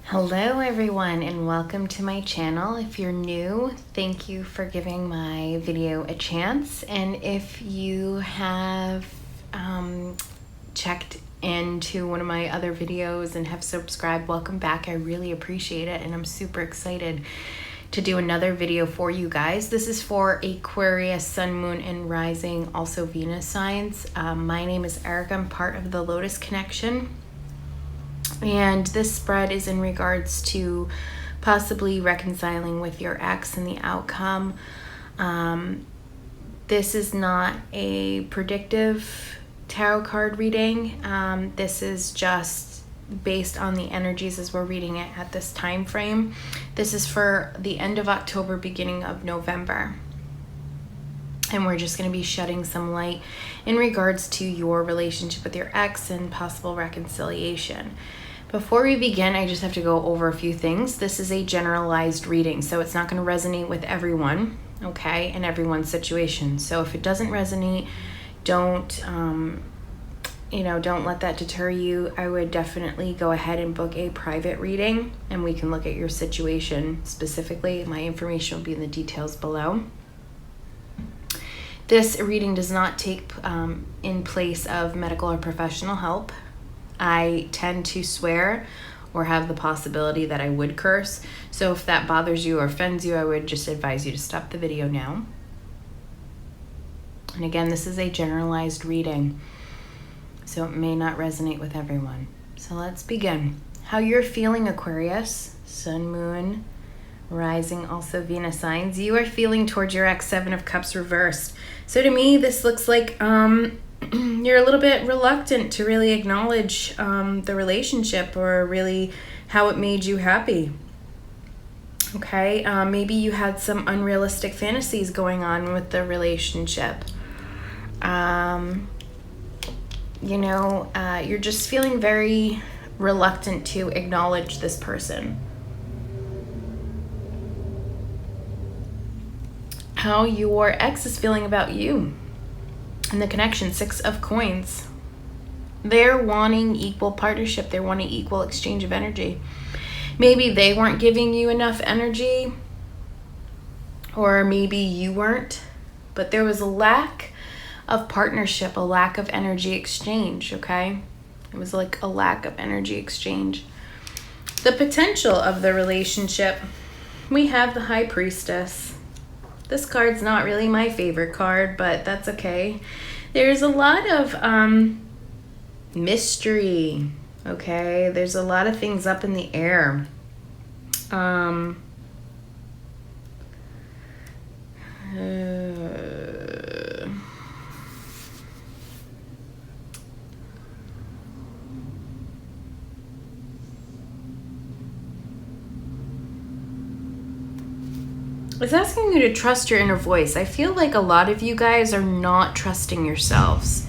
Hello everyone and welcome to my channel. If you're new, thank you for giving my video a chance. And if you have checked into one of my other videos and have subscribed, welcome back. I really appreciate it and I'm super excited to do another video for you guys. This is for Aquarius, Sun, Moon, and Rising, also Venus signs. My name is Erica. I'm part of the Lotus connection. And this spread is in regards to possibly reconciling with your ex and the outcome. This is not a predictive tarot card reading. This is just based on the energies as we're reading it at this time frame. This is for the end of October, beginning of November. And we're just going to be shedding some light in regards to your relationship with your ex and possible reconciliation. Before we begin, I just have to go over a few things. This is a generalized reading, so it's not going to resonate with everyone, okay, in everyone's situation. So if it doesn't resonate, don't let that deter you. I would definitely go ahead and book a private reading, and we can look at your situation specifically. My information will be in the details below. This reading does not take in place of medical or professional help. I tend to swear or have the possibility that I would curse. So if that bothers you or offends you, I would just advise you to stop the video now. And again, this is a generalized reading, so it may not resonate with everyone. So let's begin. How you're feeling, Aquarius, Sun, Moon, Rising, also Venus signs. You are feeling towards your ex, Seven of Cups reversed. So to me, this looks like you're a little bit reluctant to really acknowledge the relationship or really how it made you happy. Okay, maybe you had some unrealistic fantasies going on with the relationship. You're just feeling very reluctant to acknowledge this person. How your ex is feeling about you and the connection, Six of Coins. They're wanting equal partnership. They're wanting equal exchange of energy. Maybe they weren't giving you enough energy, or maybe you weren't, but there was a lack of partnership, a lack of energy exchange, okay? It was like a lack of energy exchange. The potential of the relationship, we have the High Priestess. This card's not really my favorite card, but that's okay. There's a lot of mystery, okay? There's a lot of things up in the air. It's asking you to trust your inner voice. I feel like a lot of you guys are not trusting yourselves.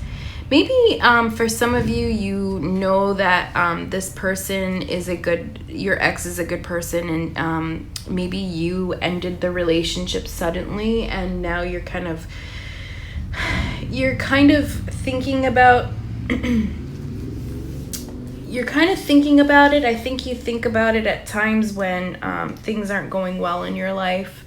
Maybe for some of you, you know that this person is your ex is a good person, and maybe you ended the relationship suddenly, and now you're kind of thinking about it. I think you think about it at times when things aren't going well in your life.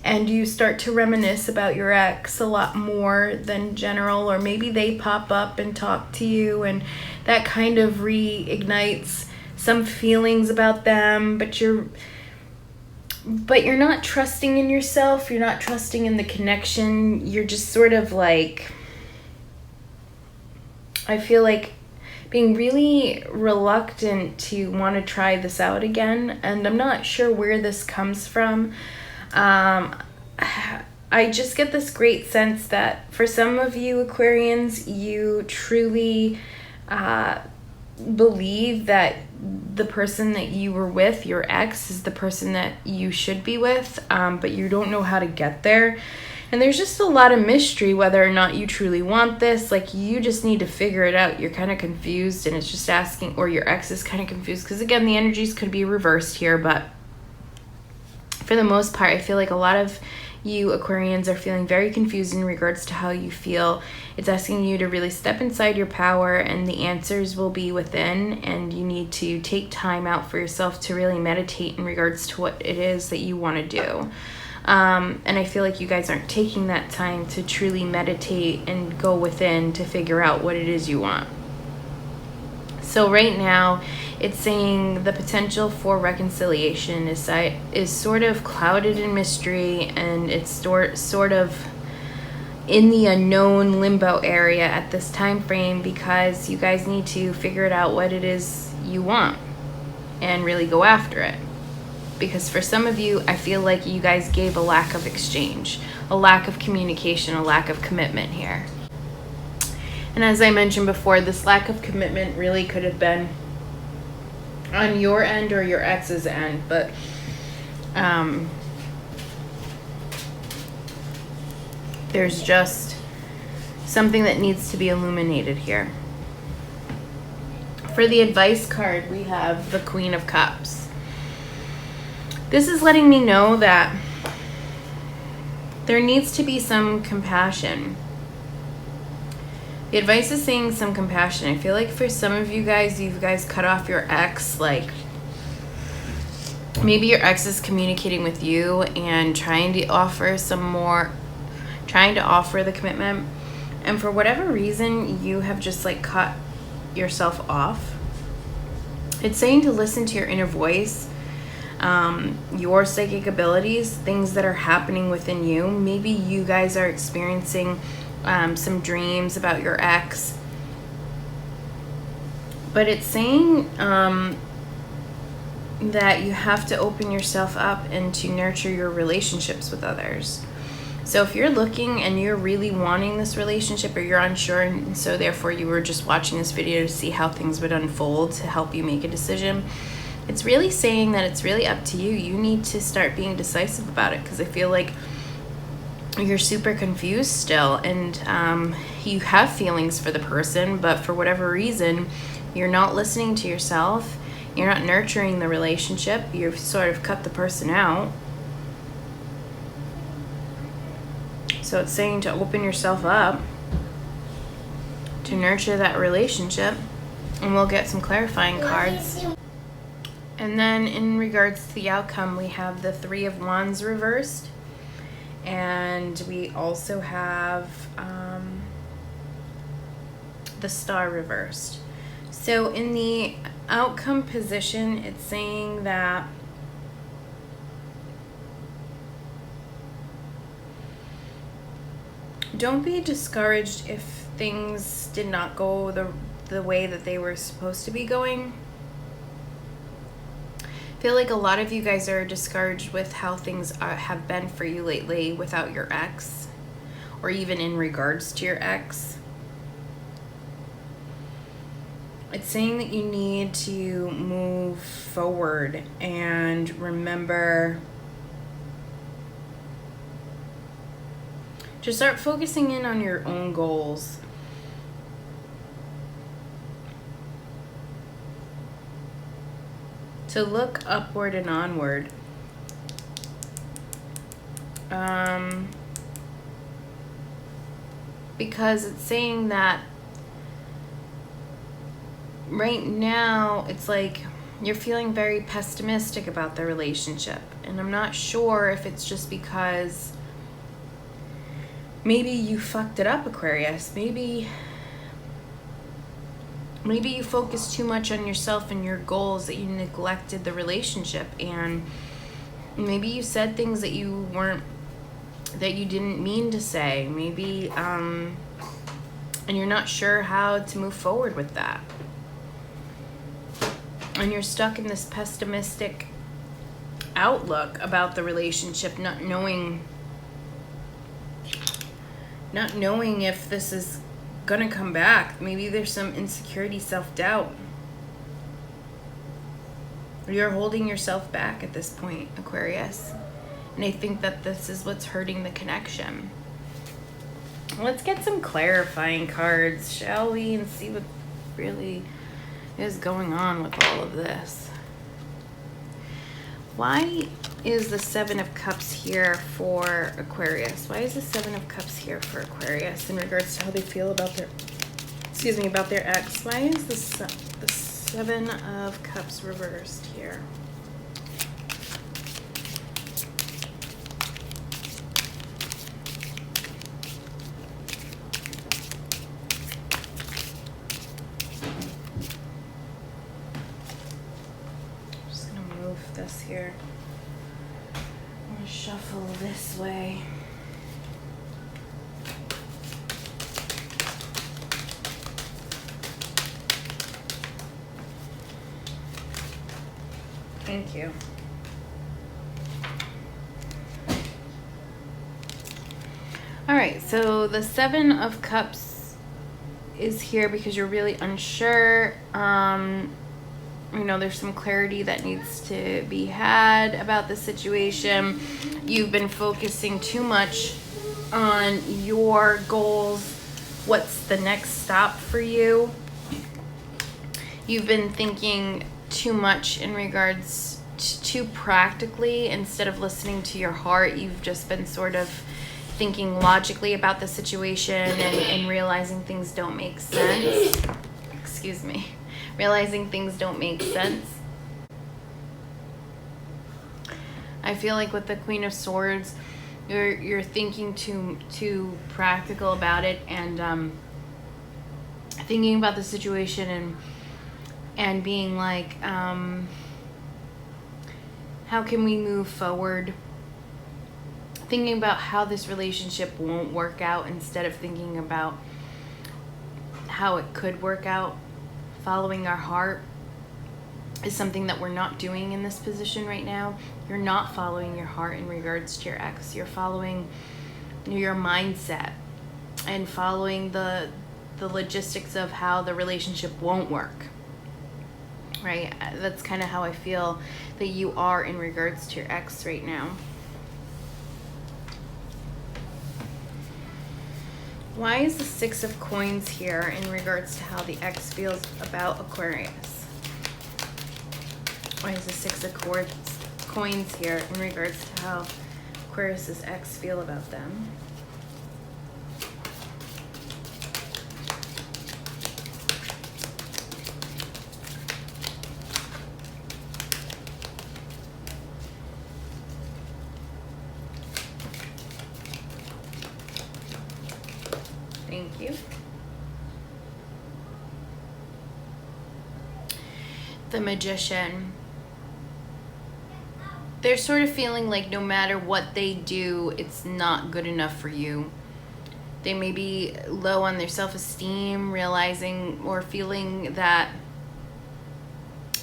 And you start to reminisce about your ex a lot more than general, or maybe they pop up and talk to you and that kind of reignites some feelings about them, but you're not trusting in yourself, you're not trusting in the connection, you're just sort of like, I feel like being really reluctant to want to try this out again, and I'm not sure where this comes from. I just get this great sense that for some of you Aquarians, you truly believe that the person that you were with, your ex, is the person that you should be with, but you don't know how to get there. And there's just a lot of mystery whether or not you truly want this. Like, you just need to figure it out. You're kind of confused, and it's just asking, or your ex is kind of confused, because again, the energies could be reversed here, but for the most part, I feel like a lot of you Aquarians are feeling very confused in regards to how you feel. It's asking you to really step inside your power, and the answers will be within, and you need to take time out for yourself to really meditate in regards to what it is that you want to do. And I feel like you guys aren't taking that time to truly meditate and go within to figure out what it is you want. So right now, it's saying the potential for reconciliation is sort of clouded in mystery, and it's sort of in the unknown limbo area at this time frame, because you guys need to figure it out what it is you want and really go after it. Because for some of you, I feel like you guys gave a lack of exchange, a lack of communication, a lack of commitment here. And as I mentioned before, this lack of commitment really could have been on your end or your ex's end, but there's just something that needs to be illuminated here. For the advice card, we have the Queen of Cups. This is letting me know that there needs to be some compassion. The advice is saying some compassion. I feel like for some of you guys, cut off your ex. Like, maybe your ex is communicating with you and trying to offer the commitment. And for whatever reason, you have just like cut yourself off. It's saying to listen to your inner voice, your psychic abilities, things that are happening within you. Maybe you guys are experiencing some dreams about your ex, but it's saying that you have to open yourself up and to nurture your relationships with others. So if you're looking and you're really wanting this relationship, or you're unsure, and so therefore you were just watching this video to see how things would unfold to help you make a decision, it's really saying that it's really up to you. You need to start being decisive about it, because I feel like you're super confused still, and you have feelings for the person, but for whatever reason, you're not listening to yourself. You're not nurturing the relationship. You've sort of cut the person out. So it's saying to open yourself up, to nurture that relationship, and we'll get some clarifying cards. And then in regards to the outcome, we have the Three of Wands reversed. And we also have the Star reversed. So in the outcome position, it's saying that don't be discouraged if things did not go the way that they were supposed to be going. I feel like a lot of you guys are discouraged with how things have been for you lately without your ex, or even in regards to your ex. It's saying that you need to move forward and remember to start focusing in on your own goals. To look upward and onward. Because it's saying that right now it's like you're feeling very pessimistic about the relationship. And I'm not sure if it's just because maybe you fucked it up, Aquarius. Maybe you focused too much on yourself and your goals that you neglected the relationship, and maybe you said things that you didn't mean to say. Maybe and you're not sure how to move forward with that. And you're stuck in this pessimistic outlook about the relationship, not knowing if this is gonna come back. Maybe there's some insecurity, self-doubt. You're holding yourself back at this point, Aquarius. And I think that this is what's hurting the connection. Let's get some clarifying cards, shall we? And see what really is going on with all of this. Why is the Seven of Cups here for Aquarius? Why is the Seven of Cups here for Aquarius in regards to how they feel about their, about their ex? Why is the Seven of Cups reversed here? This here. I'm gonna shuffle this way. Thank you. All right, so the Seven of Cups is here because you're really unsure. You know, there's some clarity that needs to be had about the situation. You've been focusing too much on your goals. What's the next stop for you? You've been thinking too much in regards to too practically instead of listening to your heart. You've just been sort of thinking logically about the situation and realizing things don't make sense. Excuse me. Realizing things don't make sense. I feel like with the Queen of Swords, you're thinking too practical about it, and thinking about the situation and being like, how can we move forward? Thinking about how this relationship won't work out instead of thinking about how it could work out. Following our heart is something that we're not doing in this position right now. You're not following your heart in regards to your ex. You're following your mindset and following the logistics of how the relationship won't work. Right? That's kind of how I feel that you are in regards to your ex right now. Why is the Six of Coins here in regards to how the ex feels about Aquarius? Why is the Six of Coins here in regards to how Aquarius's ex feel about them? Thank you. The Magician. They're sort of feeling like no matter what they do, it's not good enough for you. They may be low on their self-esteem, realizing or feeling that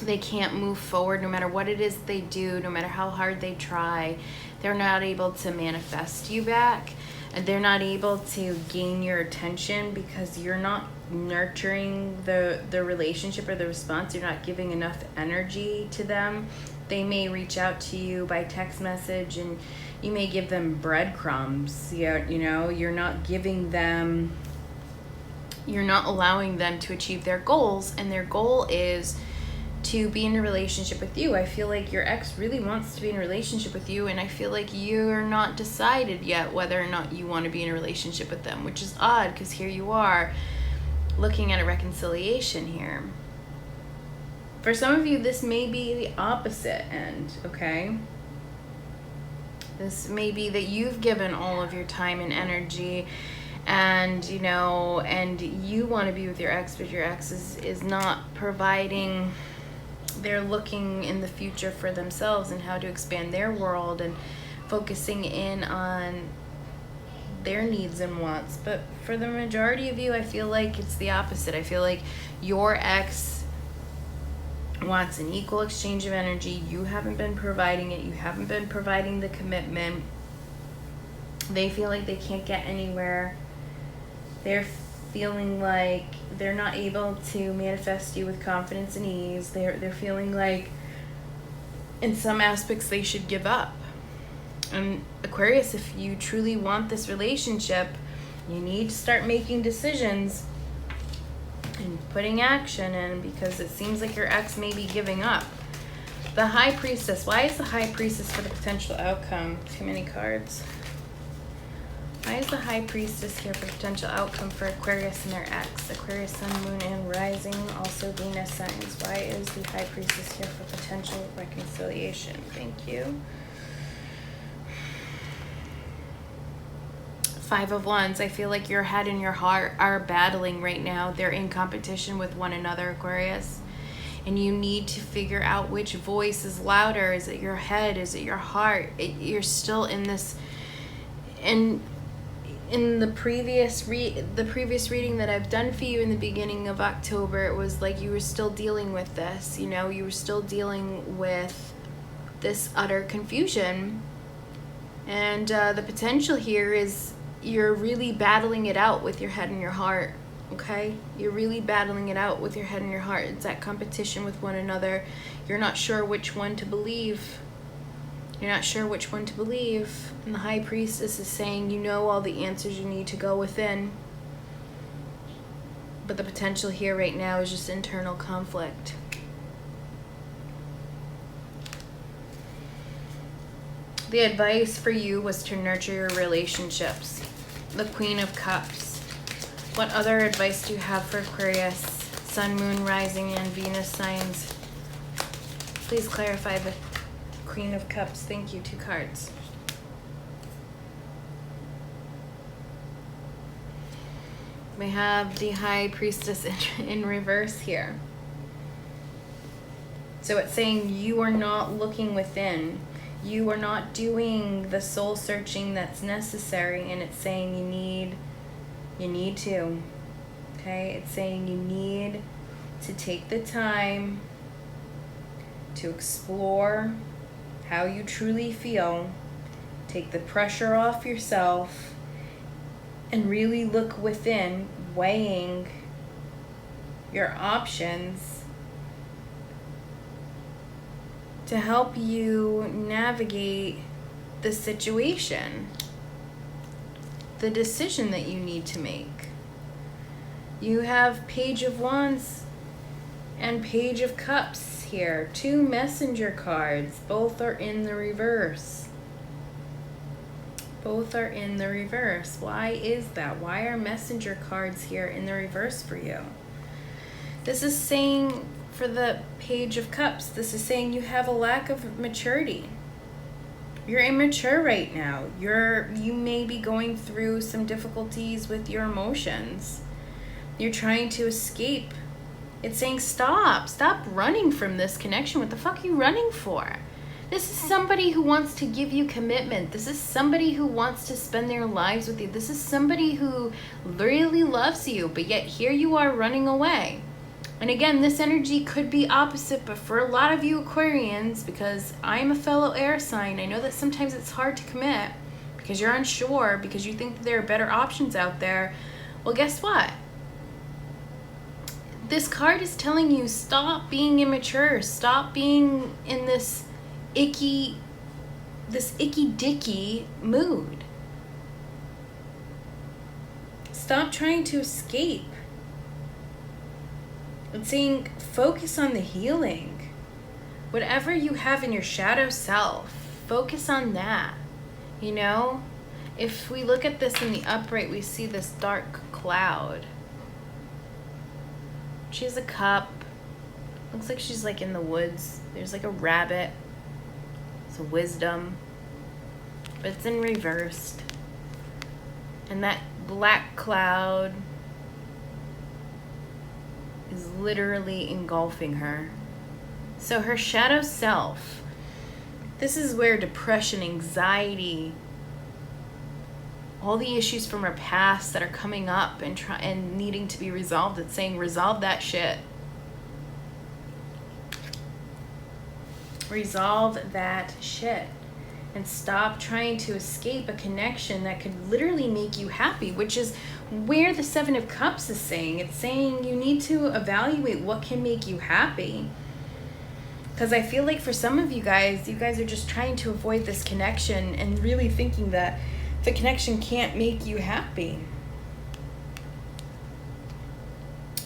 they can't move forward no matter what it is they do, no matter how hard they try. They're not able to manifest you back. And they're not able to gain your attention because you're not nurturing the relationship or the response. You're not giving enough energy to them. They may reach out to you by text message and you may give them breadcrumbs. You know, you're not giving them, you're not allowing them to achieve their goals, and their goal is to be in a relationship with you. I feel like your ex really wants to be in a relationship with you, and I feel like you're not decided yet whether or not you want to be in a relationship with them, which is odd because here you are looking at a reconciliation here. For some of you, this may be the opposite end, okay? This may be that you've given all of your time and energy and, you know, and you want to be with your ex, but your ex is not providing. They're looking in the future for themselves and how to expand their world and focusing in on their needs and wants. But for the majority of you, I feel like it's the opposite. I feel like your ex wants an equal exchange of energy. You haven't been providing it. You haven't been providing the commitment. They feel like they can't get anywhere. They're feeling like they're not able to manifest you with confidence and ease. They're feeling like in some aspects they should give up. And Aquarius, if you truly want this relationship, you need to start making decisions and putting action in, because it seems like your ex may be giving up. The High Priestess. Why is the High Priestess for the potential outcome? Too many cards. Why is the High Priestess here for potential outcome for Aquarius and their ex? Aquarius, Sun, Moon, and Rising. Also Venus signs. Why is the High Priestess here for potential reconciliation? Thank you. Five of Wands. I feel like your head and your heart are battling right now. They're in competition with one another, Aquarius. And you need to figure out which voice is louder. Is it your head? Is it your heart? You're still in this... And in the previous reading that I've done for you in the beginning of October, it was like you were still dealing with this. You know, you were still dealing with this utter confusion. And the potential here is... you're really battling it out with your head and your heart, okay? You're really battling it out with your head and your heart. It's that competition with one another. You're not sure which one to believe. You're not sure which one to believe. And the High Priestess is saying, you know all the answers you need to go within. But the potential here right now is just internal conflict. The advice for you was to nurture your relationships. The Queen of Cups. What other advice do you have for Aquarius, Sun, Moon, Rising, and Venus signs? Please clarify the Queen of Cups. Thank you. 2 cards. We have the High Priestess in reverse here. So it's saying you are not looking within. You are not doing the soul searching that's necessary, and it's saying you need to. Okay? It's saying you need to take the time to explore how you truly feel, take the pressure off yourself, and really look within, weighing your options to help you navigate the situation, the decision that you need to make. You have Page of Wands and Page of Cups here. 2 messenger cards. Both are in the reverse. Both are in the reverse. Why is that? Why are messenger cards here in the reverse for you? This is saying... for the Page of Cups, this is saying you have a lack of maturity. You're immature right now. You may be going through some difficulties with your emotions. You're trying to escape. It's saying stop running from this connection. What the fuck are you running for? This is somebody who wants to give you commitment. This is somebody who wants to spend their lives with you. This is somebody who really loves you, but yet here you are running away. And again, this energy could be opposite, but for a lot of you Aquarians, because I'm a fellow air sign, I know that sometimes it's hard to commit because you're unsure, because you think that there are better options out there. Well, guess what? This card is telling you stop being immature, stop being in this icky dicky mood. Stop trying to escape. It's saying focus on the healing. Whatever you have in your shadow self, focus on that. You know, if we look at this in the upright, we see this dark cloud. She has a cup. Looks like she's like in the woods. There's like a rabbit. It's a wisdom. But it's in reversed. And that black cloud is literally engulfing her. So her shadow self, this is where depression, anxiety, all the issues from her past that are coming up and needing to be resolved, it's saying resolve that shit. Resolve that shit. And stop trying to escape a connection that could literally make you happy, which is where the 7 of Cups is saying. It's saying you need to evaluate what can make you happy. Because I feel like for some of you guys are just trying to avoid this connection and really thinking that the connection can't make you happy.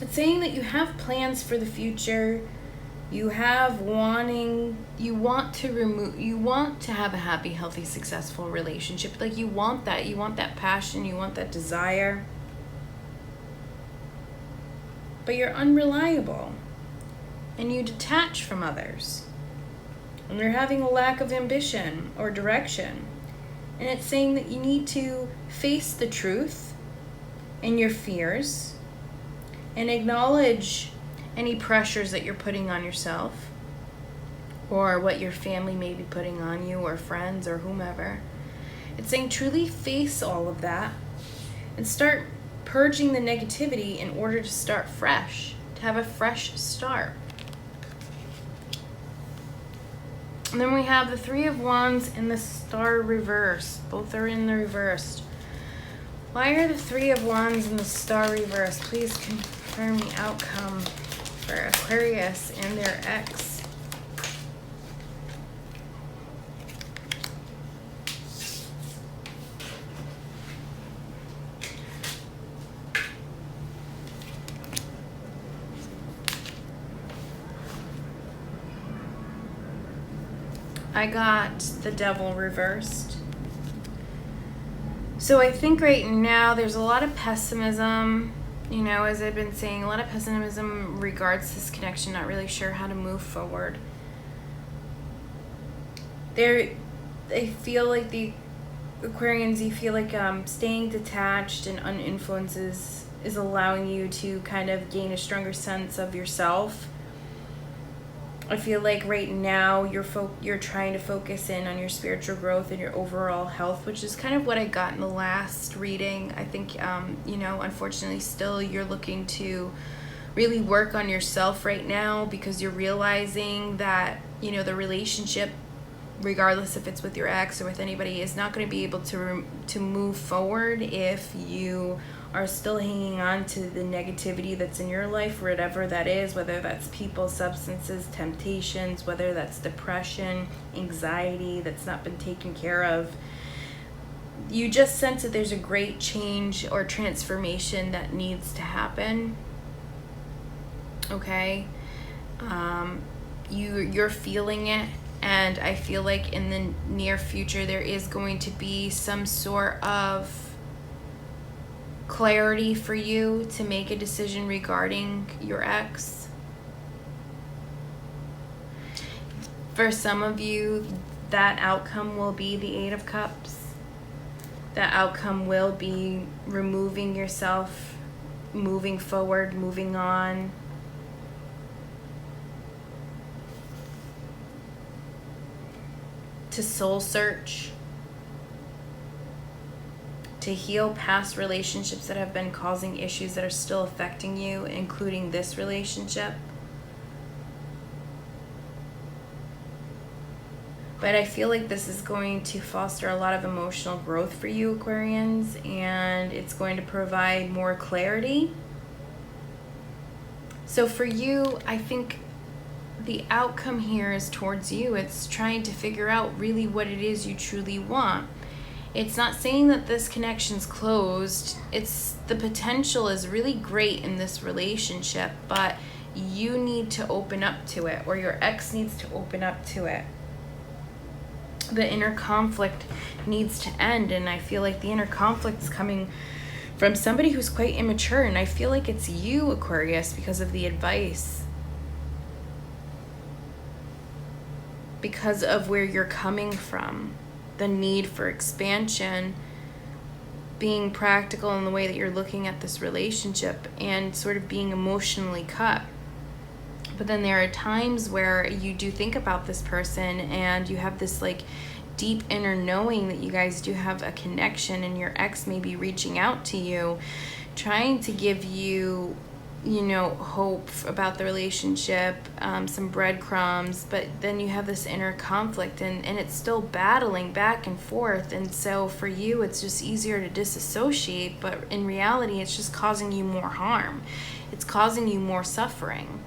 It's saying that you have plans for the future. You want to have a happy, healthy, successful relationship. Like, you want that passion, you want that desire. But you're unreliable, and you detach from others, and you're having a lack of ambition or direction. And it's saying that you need to face the truth and your fears and acknowledge any pressures that you're putting on yourself, or what your family may be putting on you, or friends, or whomever. It's saying truly face all of that and start purging the negativity in order to start fresh, to have a fresh start. And then we have the Three of Wands and the Star reversed. Both are in the reversed. Why are the Three of Wands and the Star reversed? Please confirm the outcome for Aquarius and their ex. I got the Devil reversed. So I think right now there's a lot of pessimism, as I've been saying, a lot of pessimism regards this connection, not really sure how to move forward. I feel like the Aquarians, you feel like staying detached and uninfluenced is allowing you to kind of gain a stronger sense of yourself. I feel like right now you're trying to focus in on your spiritual growth and your overall health, which is kind of what I got in the last reading. I think, unfortunately still you're looking to really work on yourself right now, because you're realizing that, the relationship, regardless if it's with your ex or with anybody, is not going to be able to move forward if you are still hanging on to the negativity that's in your life, whatever that is, whether that's people, substances, temptations, whether that's depression, anxiety that's not been taken care of. You just sense that there's a great change or transformation that needs to happen. Okay? You're feeling it. And I feel like in the near future, there is going to be some sort of clarity for you to make a decision regarding your ex. For some of you, that outcome will be the Eight of Cups. That outcome will be removing yourself, moving forward, moving on. To soul search, to heal past relationships that have been causing issues that are still affecting you, including this relationship. But I feel like this is going to foster a lot of emotional growth for you, Aquarians, and it's going to provide more clarity. So for you, I think the outcome here is towards you. It's trying to figure out really what it is you truly want. It's not saying that this connection's closed. It's the potential is really great in this relationship, but you need to open up to it, or your ex needs to open up to it. The inner conflict needs to end, and I feel like the inner conflict is coming from somebody who's quite immature, and I feel like it's you, Aquarius, because of the advice. Because of where you're coming from, the need for expansion, being practical in the way that you're looking at this relationship, and sort of being emotionally cut. But then there are times where you do think about this person and you have this like deep inner knowing that you guys do have a connection, and your ex may be reaching out to you, trying to give you, hope about the relationship, some breadcrumbs, but then you have this inner conflict, and it's still battling back and forth. And so for you, it's just easier to disassociate, but in reality, it's just causing you more harm. It's causing you more suffering.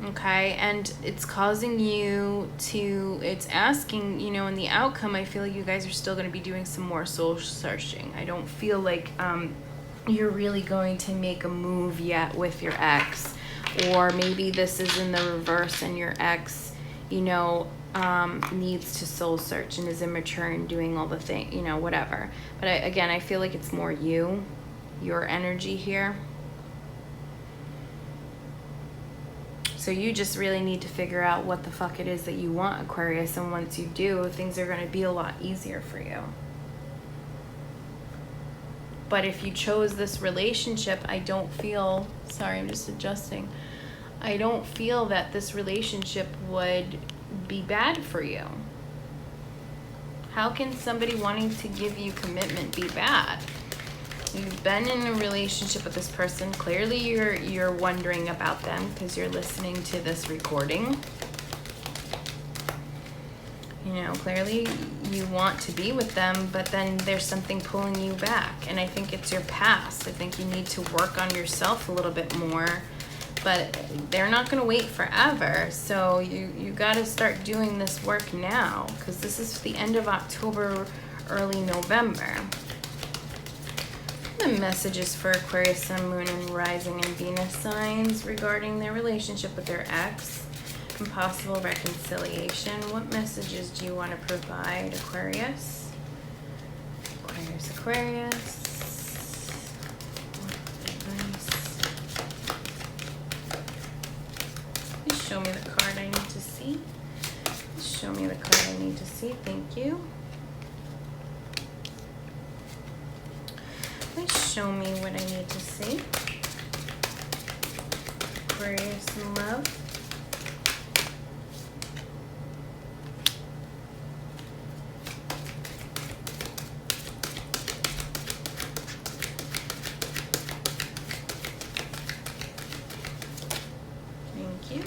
Okay, and it's causing you to, it's asking, in the outcome, I feel like you guys are still going to be doing some more soul searching. I don't feel like you're really going to make a move yet with your ex. Or maybe this is in the reverse and your ex, you know, needs to soul search and is immature and doing all the thing, you know, whatever. But again, I feel like it's more your energy here. So you just really need to figure out what the fuck it is that you want, Aquarius. And once you do, things are going to be a lot easier for you. But if you chose this relationship, I don't feel, sorry, I'm just adjusting. I don't feel that this relationship would be bad for you. How can somebody wanting to give you commitment be bad? You've been in a relationship with this person. Clearly you're wondering about them because you're listening to this recording. You know, clearly you want to be with them, but then there's something pulling you back. And I think it's your past. I think you need to work on yourself a little bit more. But they're not going to wait forever. So you got to start doing this work now, because this is the end of October, early November. The messages for Aquarius, Sun, Moon, and Rising and Venus signs regarding their relationship with their ex and possible reconciliation. What messages do you want to provide, Aquarius? Aquarius, Aquarius. Please show me the card I need to see. Please show me the card I need to see. Thank you. Please show me what I need to see. Aquarius in love. Thank you.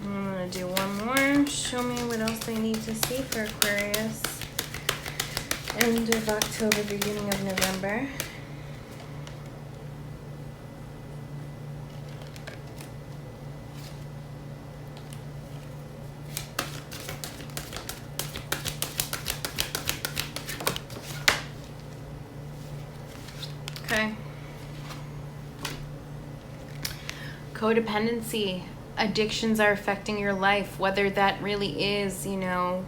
I'm going to do one more. Show me what else I need to see for Aquarius. End of October, beginning of November. Okay. Codependency. Addictions are affecting your life, whether that really is, you know,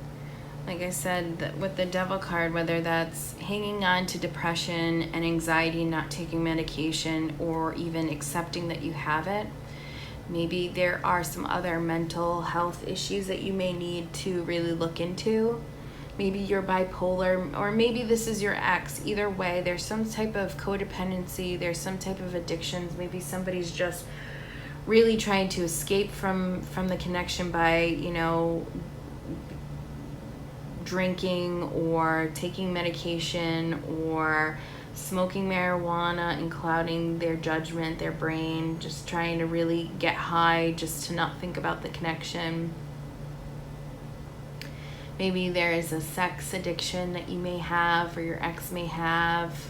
like I said, with the Devil card, whether that's hanging on to depression and anxiety, not taking medication, or even accepting that you have it. Maybe there are some other mental health issues that you may need to really look into. Maybe you're bipolar, or maybe this is your ex. Either way, there's some type of codependency, there's some type of addictions. Maybe somebody's just really trying to escape from the connection by, you know, drinking or taking medication or smoking marijuana and clouding their judgment, their brain, just trying to really get high just to not think about the connection. Maybe there is a sex addiction that you may have or your ex may have.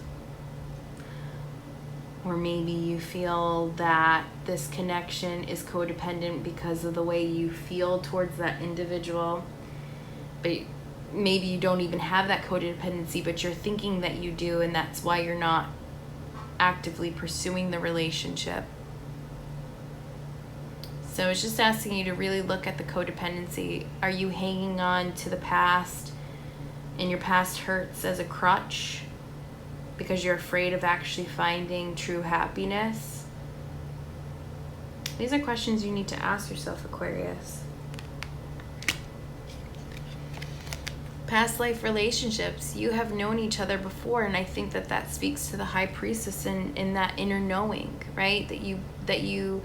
Or maybe you feel that this connection is codependent because of the way you feel towards that individual. But maybe you don't even have that codependency, but you're thinking that you do, and that's why you're not actively pursuing the relationship. So it's just asking you to really look at the codependency. Are you hanging on to the past and your past hurts as a crutch because you're afraid of actually finding true happiness? These are questions you need to ask yourself, Aquarius. Past life relationships. You have known each other before, and I think that that speaks to the High Priestess in that inner knowing, right? That you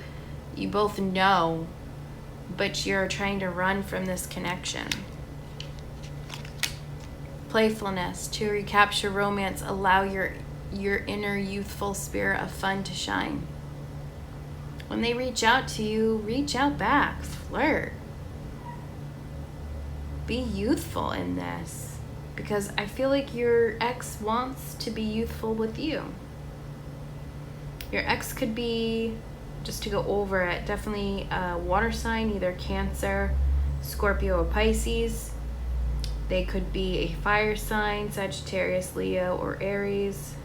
both know, but you're trying to run from this connection. Playfulness. To recapture romance, allow your inner youthful spirit of fun to shine. When they reach out to you, reach out back. Flirt. Be youthful in this, because I feel like your ex wants to be youthful with you. Your ex could be, just to go over it, definitely a water sign, either Cancer, Scorpio, or Pisces. They could be a fire sign, Sagittarius, Leo, or Aries.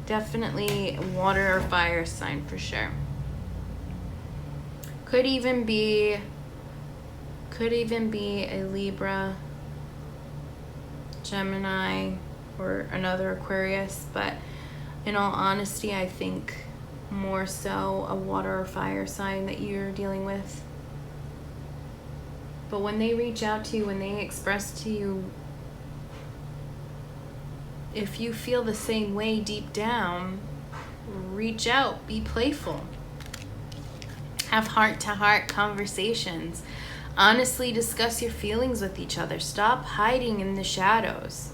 Definitely water or fire sign for sure. Could even be a Libra, Gemini, or another Aquarius, but in all honesty, I think more so a water or fire sign that you're dealing with. But when they reach out to you, when they express to you, if you feel the same way deep down, reach out, be playful. Have heart-to-heart conversations. Honestly discuss your feelings with each other. Stop hiding in the shadows.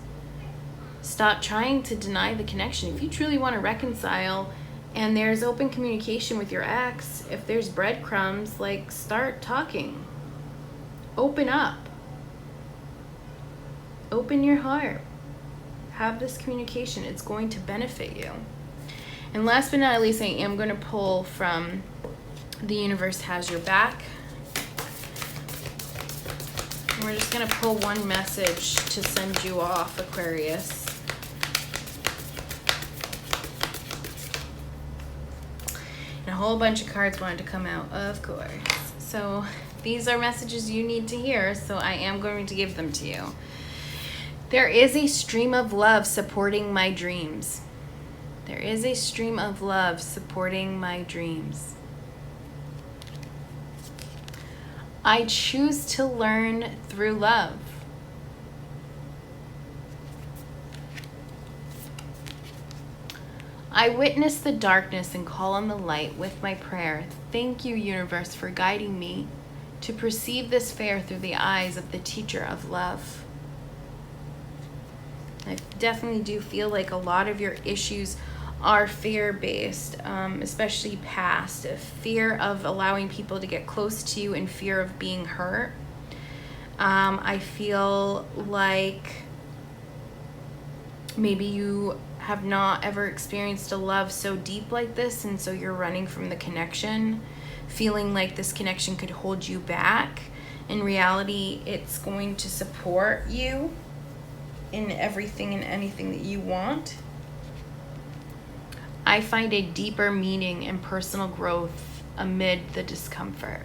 Stop trying to deny the connection. If you truly want to reconcile and there's open communication with your ex, if there's breadcrumbs, like, start talking. Open up. Open your heart. Have this communication. It's going to benefit you. And last but not least, I am going to pull from The Universe Has Your Back. And we're just going to pull one message to send you off, Aquarius. And a whole bunch of cards wanted to come out, of course. So these are messages you need to hear, so I am going to give them to you. There is a stream of love supporting my dreams. There is a stream of love supporting my dreams. I choose to learn through love. I witness the darkness and call on the light with my prayer. Thank you, universe, for guiding me to perceive this fair through the eyes of the teacher of love. I definitely do feel like a lot of your issues are fear-based, especially past. Fear of allowing people to get close to you and fear of being hurt. I feel like maybe you have not ever experienced a love so deep like this, and so you're running from the connection, feeling like this connection could hold you back. In reality, it's going to support you in everything and anything that you want. I find a deeper meaning in personal growth amid the discomfort.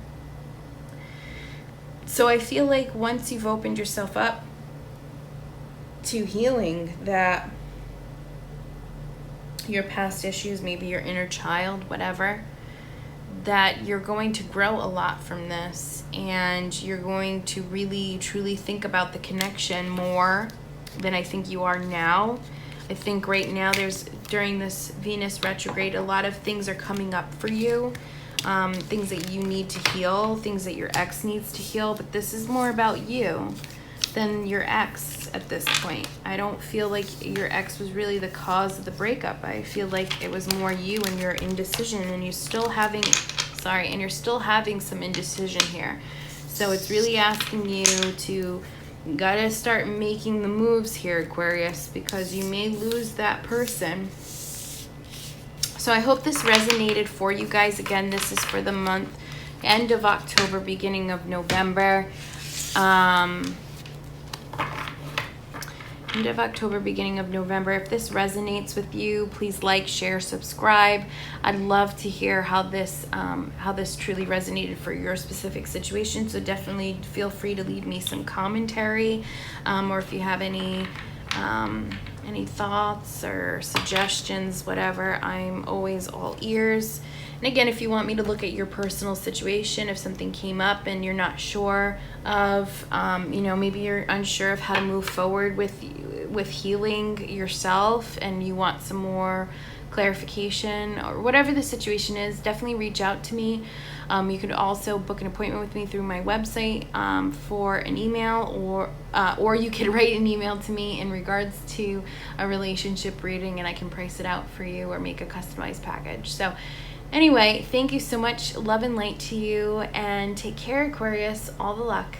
So I feel like once you've opened yourself up to healing, that your past issues, maybe your inner child, whatever, that you're going to grow a lot from this, and you're going to really truly think about the connection more than I think you are now. I think right now during this Venus retrograde, a lot of things are coming up for you, things that you need to heal, things that your ex needs to heal, but this is more about you than your ex at this point. I don't feel like your ex was really the cause of the breakup. I feel like it was more you and your indecision, and you're still having some indecision here. So it's really asking you to gotta start making the moves here, Aquarius, because you may lose that person. So I hope this resonated for you guys. Again, this is for the month, end of October, beginning of November. End of October, beginning of November. If this resonates with you, please like, share, subscribe. I'd love to hear how this truly resonated for your specific situation. So definitely feel free to leave me some commentary, or if you have any thoughts or suggestions, whatever. I'm always all ears. And again, if you want me to look at your personal situation, if something came up and you're not sure of, maybe you're unsure of how to move forward with healing yourself, and you want some more clarification, or whatever the situation is, definitely reach out to me. You could also book an appointment with me through my website for an email, or you could write an email to me in regards to a relationship reading, and I can price it out for you or make a customized package. So anyway, thank you so much. Love and light to you, and take care, Aquarius. All the luck.